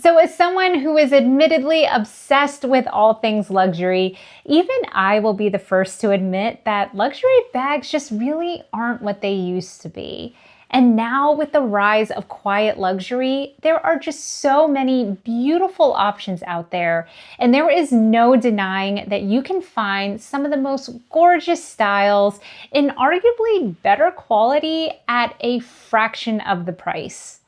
So as someone who is admittedly obsessed with all things luxury, even I will be the first to admit that luxury bags just really aren't what they used to be. And now with the rise of quiet luxury, there are just so many beautiful options out there. And there is no denying that you can find some of the most gorgeous styles in arguably better quality at a fraction of the price.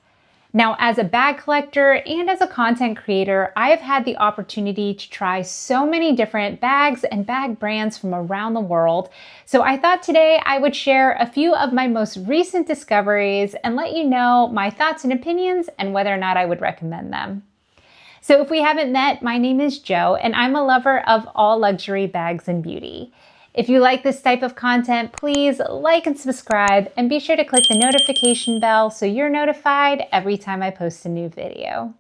Now, as a bag collector and as a content creator, I have had the opportunity to try so many different bags and bag brands from around the world. So I thought today I would share a few of my most recent discoveries and let you know my thoughts and opinions and whether or not I would recommend them. So if we haven't met, my name is Jo, and I'm a lover of all luxury bags and beauty. If you like this type of content, please like and subscribe, and be sure to click the notification bell so you're notified every time I post a new video.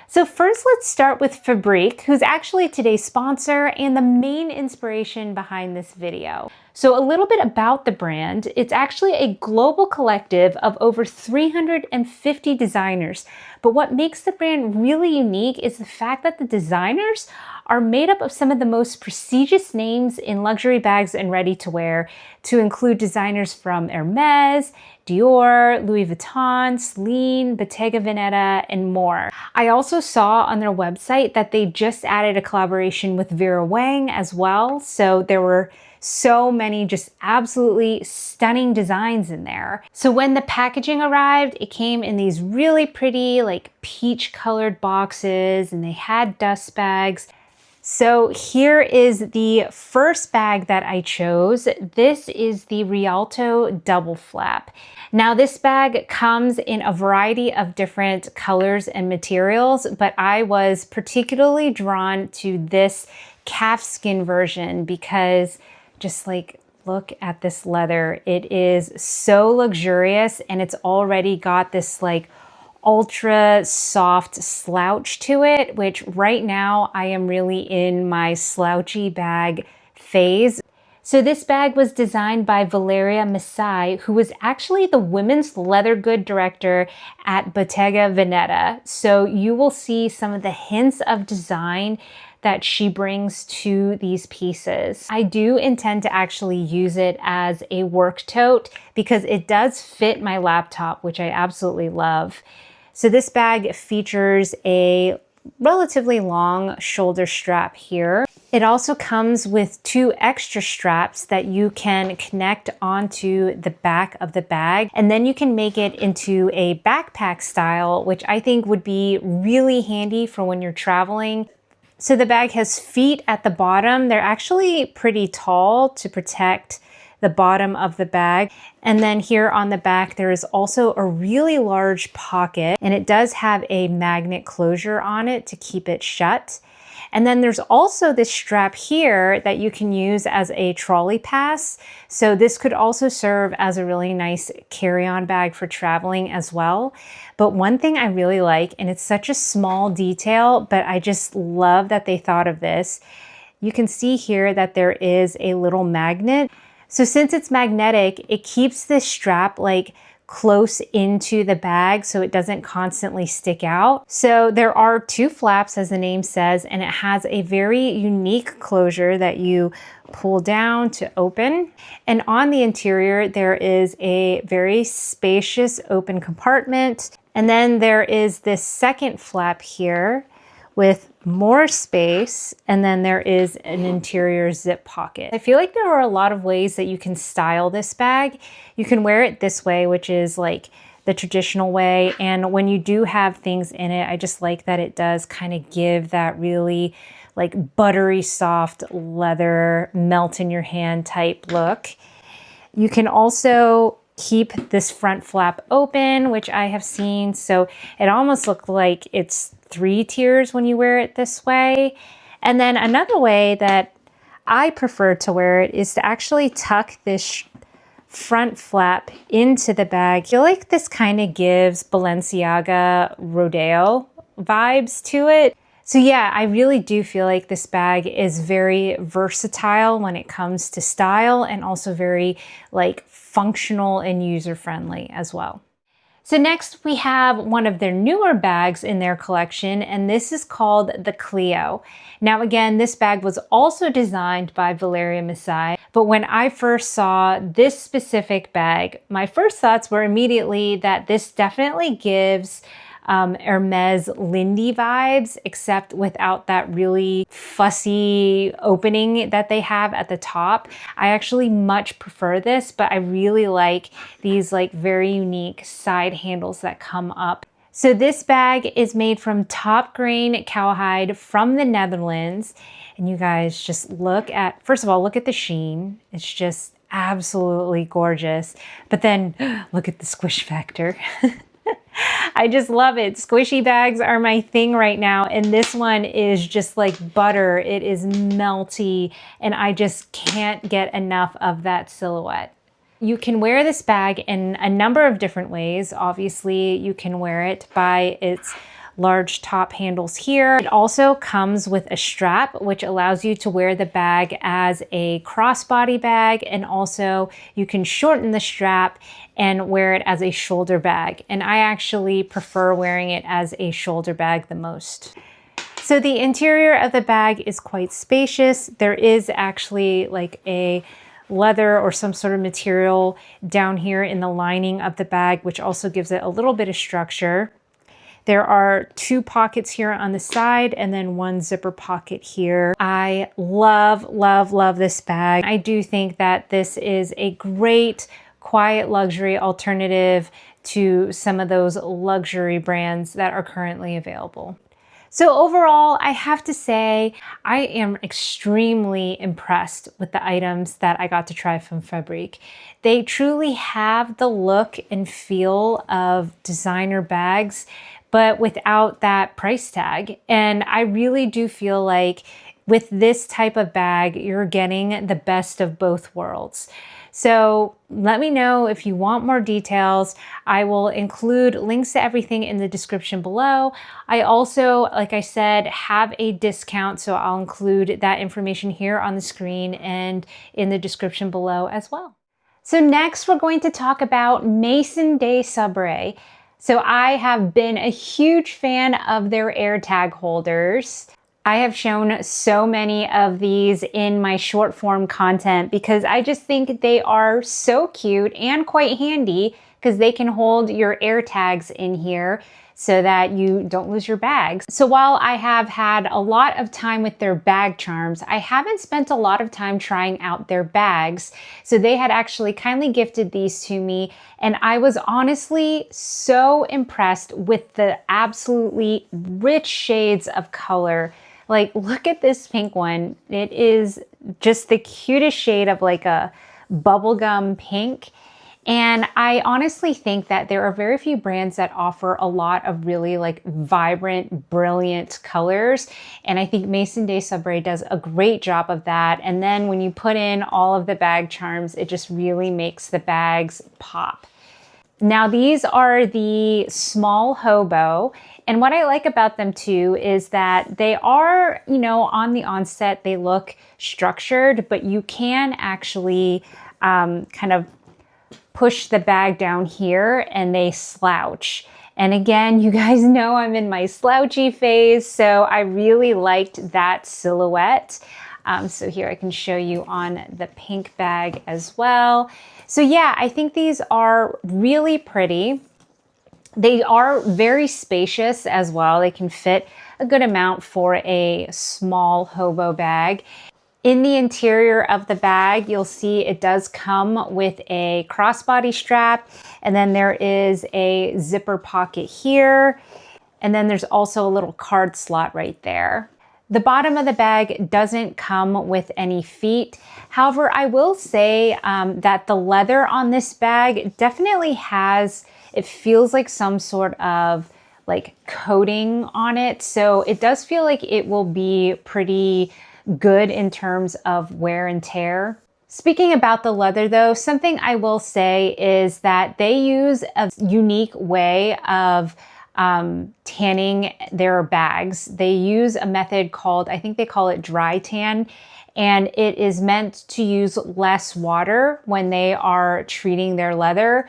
So first, let's start with Fabrique, who's actually today's sponsor and the main inspiration behind this video. So a little bit about the brand. It's actually a global collective of over 350 designers. But what makes the brand really unique is the fact that the designers are made up of some of the most prestigious names in luxury bags and ready-to-wear, to include designers from Hermes, Dior, Louis Vuitton, Celine, Bottega Veneta, and more. I also saw on their website that they just added a collaboration with Vera Wang as well. So there were so many just absolutely stunning designs in there. So when the packaging arrived, it came in these really pretty, like peach colored boxes, and they had dust bags. So here is the first bag that I chose. This is the Rialto double flap. Now this bag comes in a variety of different colors and materials, but I was particularly drawn to this calfskin version because just like, look at this leather. It is so luxurious, and it's already got this like ultra soft slouch to it, which right now I am really in my slouchy bag phase. So this bag was designed by Valeria Masai, who was actually the women's leather good director at Bottega Veneta. So you will see some of the hints of design that she brings to these pieces. I do intend to actually use it as a work tote because it does fit my laptop, which I absolutely love. So this bag features a relatively long shoulder strap here. It also comes with 2 extra straps that you can connect onto the back of the bag, and then you can make it into a backpack style, which I think would be really handy for when you're traveling. So the bag has feet at the bottom. They're actually pretty tall to protect the bottom of the bag. And then here on the back, there is also a really large pocket, and it does have a magnet closure on it to keep it shut. And then there's also this strap here that you can use as a trolley pass. So this could also serve as a really nice carry-on bag for traveling as well. But one thing I really like, and it's such a small detail, but I just love that they thought of this. You can see here that there is a little magnet. So since it's magnetic, it keeps this strap like close into the bag so it doesn't constantly stick out. So there are 2 flaps, as the name says, and it has a very unique closure that you pull down to open. And on the interior, there is a very spacious open compartment. And then there is this second flap here with more space, and then there is an interior zip pocket. I feel like there are a lot of ways that you can style this bag. You can wear it this way, which is like the traditional way, and when you do have things in it, I just like that it does kind of give that really like buttery soft leather, melt in your hand type look. You can also keep this front flap open, which I have seen, so it almost looks like it's 3 tiers when you wear it this way. And then another way that I prefer to wear it is to actually tuck this front flap into the bag. I feel like this kind of gives Balenciaga Rodeo vibes to it. So yeah, I really do feel like this bag is very versatile when it comes to style, and also very like functional and user-friendly as well. So next we have one of their newer bags in their collection, and this is called the Clio. Now again, this bag was also designed by Valeria Masai, but when I first saw this specific bag, my first thoughts were immediately that this definitely gives Hermes Lindy vibes, except without that really fussy opening that they have at the top. I actually much prefer this, but I really like these like very unique side handles that come up. So this bag is made from top grain cowhide from the Netherlands. And you guys just look at, first of all, look at the sheen. It's just absolutely gorgeous. But then look at the squish factor. I just love it. Squishy bags are my thing right now. And this one is just like butter. It is melty and I just can't get enough of that silhouette. You can wear this bag in a number of different ways. Obviously, you can wear it by its large top handles here. It also comes with a strap, which allows you to wear the bag as a crossbody bag, and also you can shorten the strap and wear it as a shoulder bag. And I actually prefer wearing it as a shoulder bag the most. So the interior of the bag is quite spacious. There is actually like a leather or some sort of material down here in the lining of the bag, which also gives it a little bit of structure. There are 2 pockets here on the side and then 1 zipper pocket here. I love, love, love this bag. I do think that this is a great quiet luxury alternative to some of those luxury brands that are currently available. So overall, I have to say, I am extremely impressed with the items that I got to try from Fabrique. They truly have the look and feel of designer bags, but without that price tag. And I really do feel like with this type of bag, you're getting the best of both worlds. So let me know if you want more details. I will include links to everything in the description below. I also, like I said, have a discount, so I'll include that information here on the screen and in the description below as well. So next we're going to talk about Maison de Sabré. So I have been a huge fan of their AirTag holders. I have shown so many of these in my short form content because I just think they are so cute and quite handy because they can hold your AirTags in here so that you don't lose your bags. So while I have had a lot of time with their bag charms, I haven't spent a lot of time trying out their bags. So they had actually kindly gifted these to me, and I was honestly so impressed with the absolutely rich shades of color. Like, look at this pink one. It is just the cutest shade of like a bubblegum pink. And I honestly think that there are very few brands that offer a lot of really like vibrant, brilliant colors. And I think Maison de Sabré does a great job of that. And then when you put in all of the bag charms, it just really makes the bags pop. Now these are the small Hobo. And what I like about them too is that they are, you know, on the onset, they look structured, but you can actually kind of push the bag down here and they slouch. And again, you guys know I'm in my slouchy phase, so I really liked that silhouette. So here I can show you on the pink bag as well. So yeah, I think these are really pretty. They are very spacious as well. They can fit a good amount for a small Hobo bag. In the interior of the bag, you'll see it does come with a crossbody strap, and then there is a zipper pocket here, and then there's also a little card slot right there. The bottom of the bag doesn't come with any feet. However, I will say that the leather on this bag definitely has, it feels like some sort of like coating on it. So it does feel like it will be pretty good in terms of wear and tear. Speaking about the leather though, something I will say is that they use a unique way of tanning their bags. They use a method called, I think they call it dry tan, and it is meant to use less water when they are treating their leather.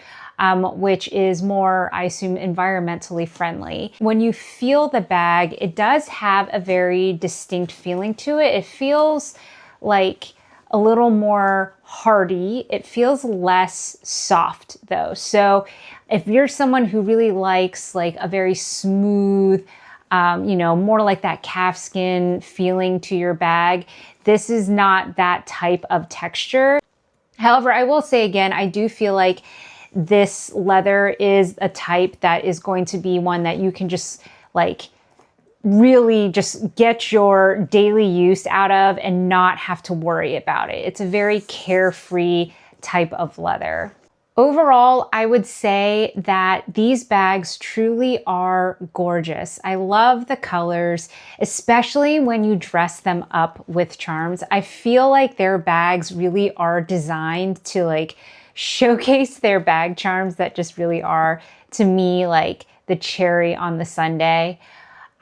which is more, I assume, environmentally friendly. When you feel the bag, it does have a very distinct feeling to it. It feels like a little more hardy. It feels less soft though. So if you're someone who really likes like a very smooth, more like that calfskin feeling to your bag, this is not that type of texture. However, I will say again, I do feel like this leather is a type that is going to be one that you can just like really just get your daily use out of and not have to worry about it. It's a very carefree type of leather. Overall, I would say that these bags truly are gorgeous. I love the colors, especially when you dress them up with charms. I feel like their bags really are designed to like showcase their bag charms that just really are, to me, like the cherry on the sundae.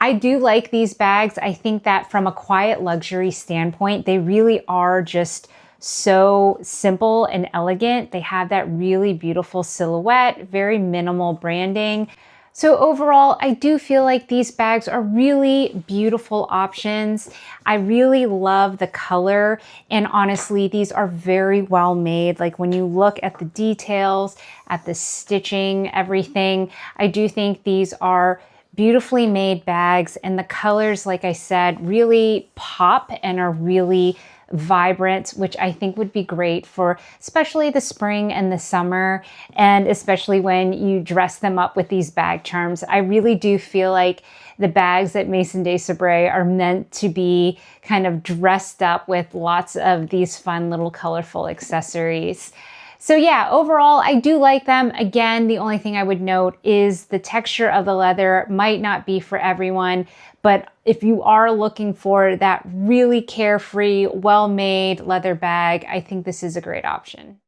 I do like these bags. I think that from a quiet luxury standpoint, they really are just so simple and elegant. They have that really beautiful silhouette, very minimal branding. So overall, I do feel like these bags are really beautiful options. I really love the color, and honestly, these are very well made. Like when you look at the details, at the stitching, everything, I do think these are beautifully made bags, and the colors, like I said, really pop and are really vibrant, which I think would be great for especially the spring and the summer, and especially when you dress them up with these bag charms. I really do feel like the bags at Maison de Sabré are meant to be kind of dressed up with lots of these fun little colorful accessories. So yeah, overall, I do like them. Again, the only thing I would note is the texture of the leather might not be for everyone, but if you are looking for that really carefree, well-made leather bag, I think this is a great option.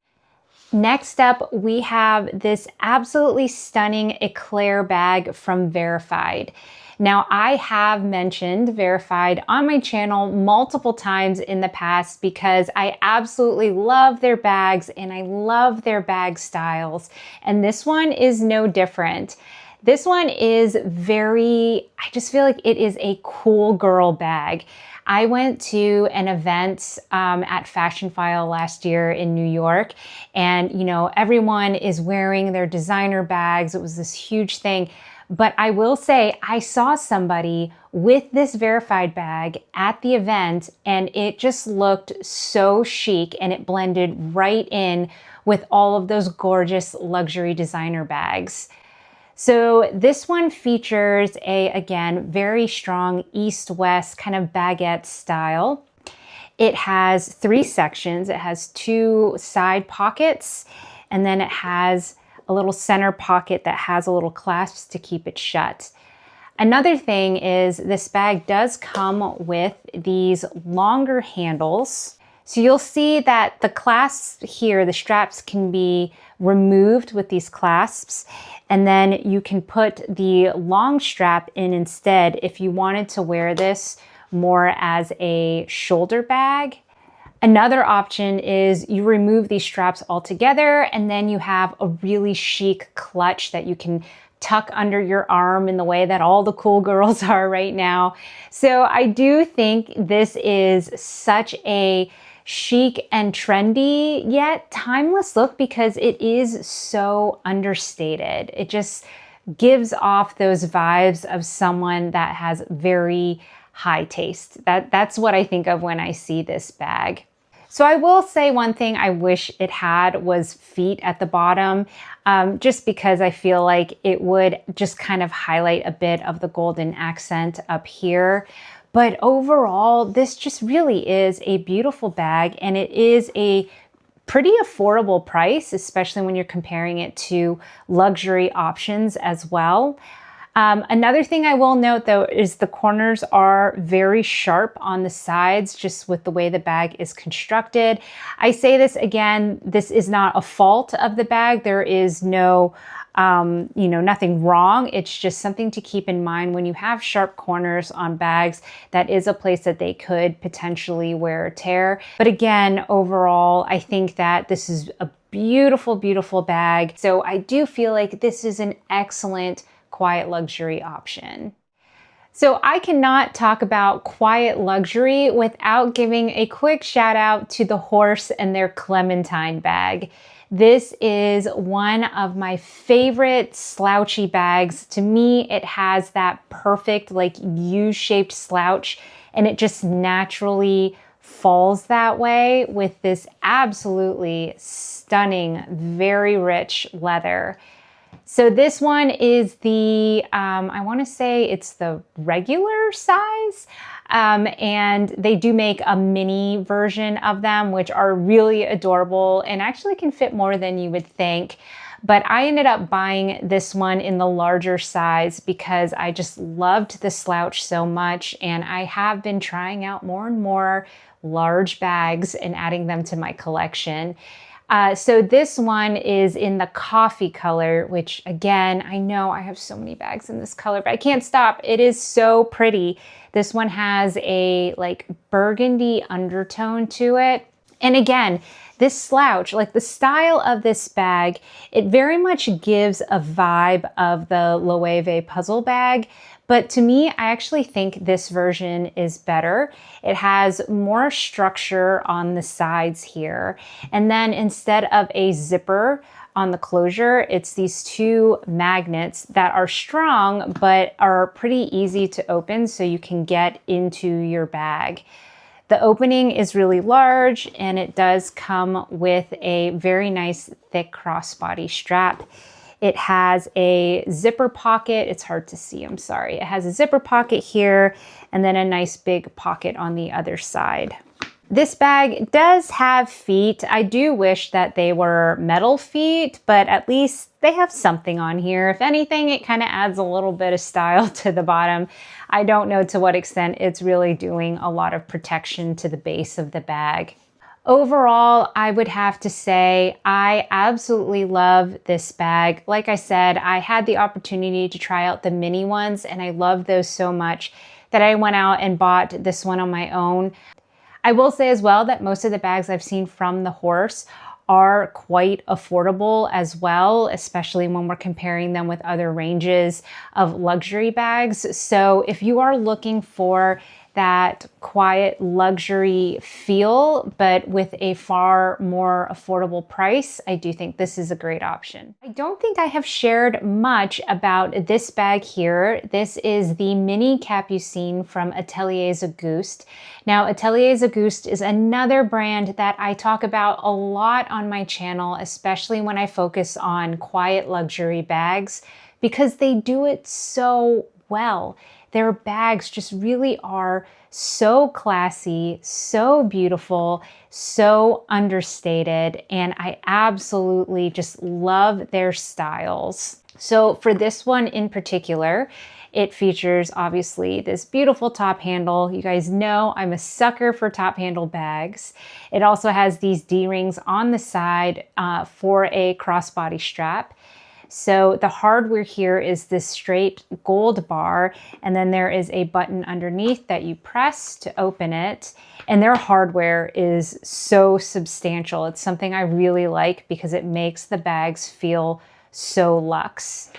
Next up, we have this absolutely stunning Eclair bag from Verafied. Now, I have mentioned Verafied on my channel multiple times in the past because I absolutely love their bags and I love their bag styles. And this one is no different. This one is I just feel like it is a cool girl bag. I went to an event at Fashion File last year in New York, and everyone is wearing their designer bags. It was this huge thing. But I will say, I saw somebody with this Verafied bag at the event, and it just looked so chic, and it blended right in with all of those gorgeous luxury designer bags. So this one features again, very strong east-west kind of baguette style. It has 3 sections. It has 2 side pockets, and then it has a little center pocket that has a little clasps to keep it shut. Another thing is this bag does come with these longer handles. So you'll see that the clasps here, the straps can be removed with these clasps, and then you can put the long strap in instead if you wanted to wear this more as a shoulder bag. Another option is you remove these straps altogether, and then you have a really chic clutch that you can tuck under your arm in the way that all the cool girls are right now. So I do think this is such a chic and trendy yet timeless look because it is so understated. It just gives off those vibes of someone that has very high taste. That's what I think of when I see this bag. So I will say one thing I wish it had was feet at the bottom, just because I feel like it would just kind of highlight a bit of the golden accent up here. But overall, this just really is a beautiful bag, and it is a pretty affordable price, especially when you're comparing it to luxury options as well. Another thing I will note though is the corners are very sharp on the sides, just with the way the bag is constructed. I say this again, this is not a fault of the bag. There is no you know, nothing wrong. It's just something to keep in mind when you have sharp corners on bags. That is a place that they could potentially wear or tear. But again, overall, I think that this is a beautiful, beautiful bag. So I do feel like this is an excellent quiet luxury option. So I cannot talk about quiet luxury without giving a quick shout out to the Horse and their Clementine bag. This is one of my favorite slouchy bags. To me, it has that perfect like U-shaped slouch, and it just naturally falls that way with this absolutely stunning, very rich leather. So this one is the, I want to say it's the regular size. And they do make a mini version of them, which are really adorable and actually can fit more than you would think. But I ended up buying this one in the larger size because I just loved the slouch so much. And I have been trying out more and more large bags and adding them to my collection. So this one is in the coffee color, which again, I know I have so many bags in this color, but I can't stop. It is so pretty. This one has a like burgundy undertone to it. And again, this slouch, like the style of this bag, it very much gives a vibe of the Loewe puzzle bag. But to me, I actually think this version is better. It has more structure on the sides here. And then instead of a zipper on the closure, it's these two magnets that are strong, but are pretty easy to open so you can get into your bag. The opening is really large, and it does come with a very nice thick crossbody strap. It has a zipper pocket. It's hard to see, I'm sorry. It has a zipper pocket here and then a nice big pocket on the other side. This bag does have feet. I do wish that they were metal feet, but at least they have something on here. If anything, it kind of adds a little bit of style to the bottom. I don't know to what extent it's really doing a lot of protection to the base of the bag. Overall, I would have to say I absolutely love this bag. Like I said, I had the opportunity to try out the mini ones, and I love those so much that I went out and bought this one on my own. I will say as well that most of the bags I've seen from the Horse are quite affordable as well, especially when we're comparing them with other ranges of luxury bags. So if you are looking for that quiet luxury feel, but with a far more affordable price, I do think this is a great option. I don't think I have shared much about this bag here. This is the mini Capucine from Ateliers Auguste. Now, Ateliers Auguste is another brand that I talk about a lot on my channel, especially when I focus on quiet luxury bags, because they do it so well. Their bags just really are so classy, so beautiful, so understated, and I absolutely just love their styles. So for this one in particular, it features obviously this beautiful top handle. You guys know I'm a sucker for top handle bags. It also has these D-rings on the side for a crossbody strap. So the hardware here is this straight gold bar, and then there is a button underneath that you press to open it. And their hardware is so substantial. It's something I really like because it makes the bags feel so luxe.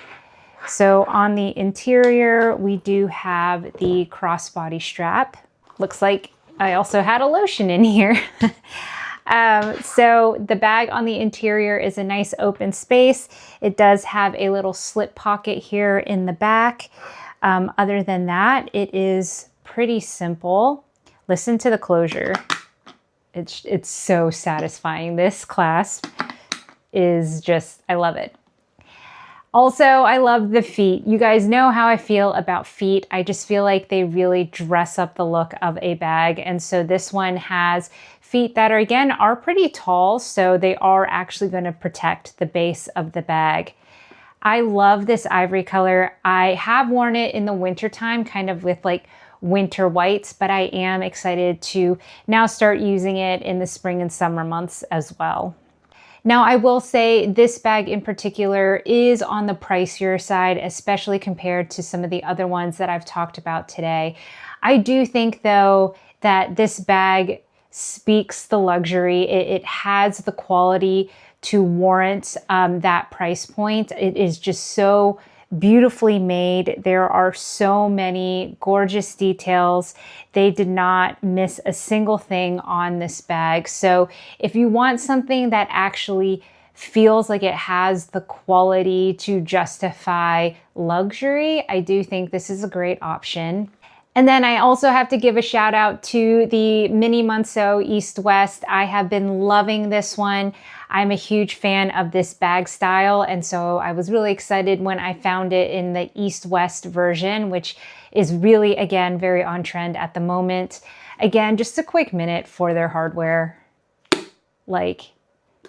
So on the interior, we do have the crossbody strap. Looks like I also had a lotion in here. So the bag on the interior is a nice open space. It does have a little slip pocket here in the back. Other than that, it is pretty simple. Listen to the closure. It's so satisfying. This clasp is just, I love it. Also, I love the feet. You guys know how I feel about feet. I just feel like they really dress up the look of a bag. And so this one has feet that are pretty tall, so they are actually going to protect the base of the bag. I love this ivory color. I have worn it in the wintertime, kind of with like winter whites, but I am excited to now start using it in the spring and summer months as well. Now, I will say this bag in particular is on the pricier side, especially compared to some of the other ones that I've talked about today. I do think, though, that this bag speaks the luxury. It has the quality to warrant that price point. It is just so beautifully made. There are so many gorgeous details. They did not miss a single thing on this bag. So if you want something that actually feels like it has the quality to justify luxury, I do think this is a great option. And then I also have to give a shout out to the Mini Monceau East West. I have been loving this one. I'm a huge fan of this bag style, and so I was really excited when I found it in the East West version, which is really, again, very on trend at the moment. Again, just a quick minute for their hardware. Like,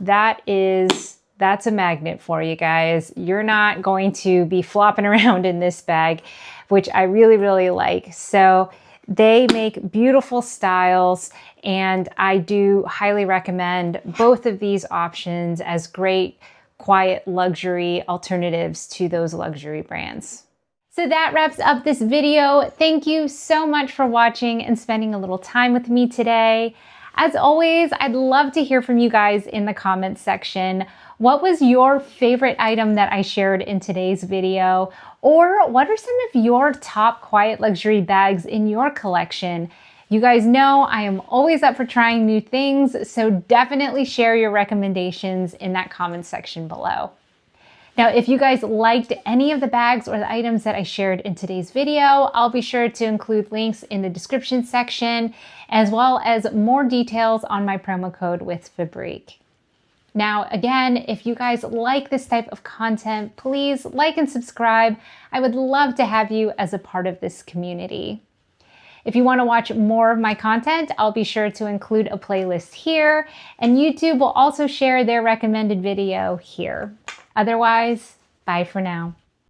that's a magnet for you guys. You're not going to be flopping around in this bag, which I really, really like. So they make beautiful styles, and I do highly recommend both of these options as great, quiet luxury alternatives to those luxury brands. So that wraps up this video. Thank you so much for watching and spending a little time with me today. As always, I'd love to hear from you guys in the comments section. What was your favorite item that I shared in today's video? Or what are some of your top quiet luxury bags in your collection? You guys know I am always up for trying new things, so definitely share your recommendations in that comment section below. Now, if you guys liked any of the bags or the items that I shared in today's video, I'll be sure to include links in the description section, as well as more details on my promo code with Fabrique. Now, again, if you guys like this type of content, please like and subscribe. I would love to have you as a part of this community. If you want to watch more of my content, I'll be sure to include a playlist here, and YouTube will also share their recommended video here. Otherwise, bye for now.